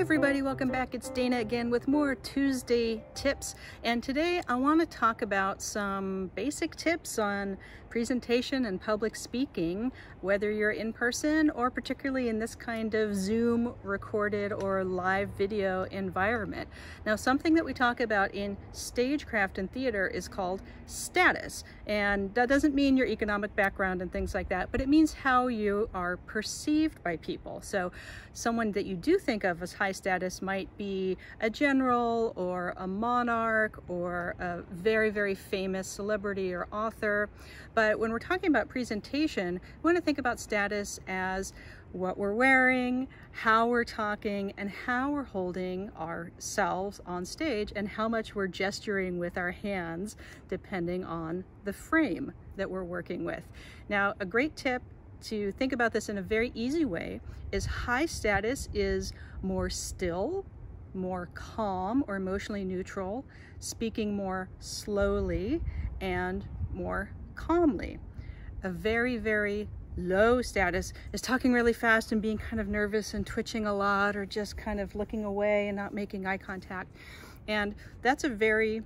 Hi everybody, welcome back. It's Dana again with more Tuesday tips, and today I want to talk about some basic tips on presentation and public speaking, whether you're in person or particularly in this kind of Zoom recorded or live video environment. Now, something that we talk about in stagecraft and theater is called status, and that doesn't mean your economic background and things like that, but it means how you are perceived by people. So someone that you do think of as high status might be a general or a monarch or a very, very famous celebrity or author. But when we're talking about presentation, we want to think about status as what we're wearing, how we're talking, and how we're holding ourselves on stage, and how much we're gesturing with our hands depending on the frame that we're working with. Now, a great tip to think about this in a very easy way is high status is more still, more calm or emotionally neutral, speaking more slowly and more calmly. A very, very low status is talking really fast and being kind of nervous and twitching a lot, or just kind of looking away and not making eye contact. And that's a very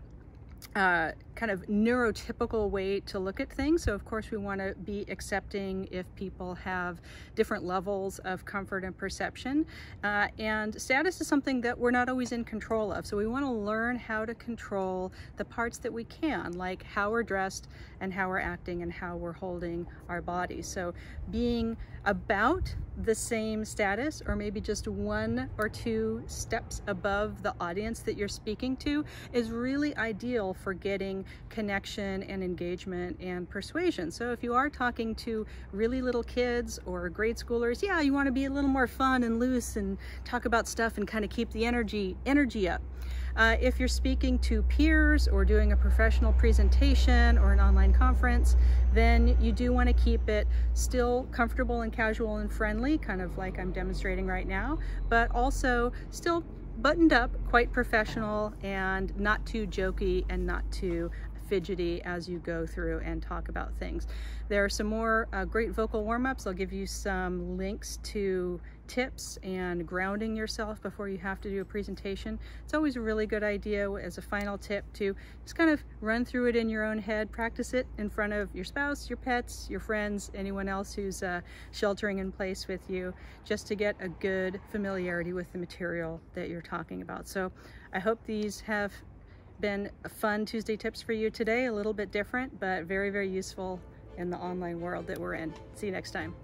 kind of neurotypical way to look at things. So of course we want to be accepting if people have different levels of comfort and perception, and status is something that we're not always in control of. So we want to learn how to control the parts that we can, like how we're dressed and how we're acting and how we're holding our bodies. So being about the same status, or maybe just one or two steps above the audience that you're speaking to, is really ideal for getting connection and engagement and persuasion. So if you are talking to really little kids or grade schoolers, yeah, you want to be a little more fun and loose and talk about stuff and kind of keep the energy up. If you're speaking to peers or doing a professional presentation or an online conference, then you do want to keep it still comfortable and casual and friendly, kind of like I'm demonstrating right now, but also still buttoned up, quite professional, and not too jokey and not too fidgety as you go through and talk about things. There are some more great vocal warm-ups. I'll give you some links to tips and grounding yourself before you have to do a presentation. It's always a really good idea as a final tip to just kind of run through it in your own head, practice it in front of your spouse, your pets, your friends, anyone else who's sheltering in place with you, just to get a good familiarity with the material that you're talking about. So I hope these have been fun Tuesday tips for you today, a little bit different, but very, very useful in the online world that we're in. See you next time.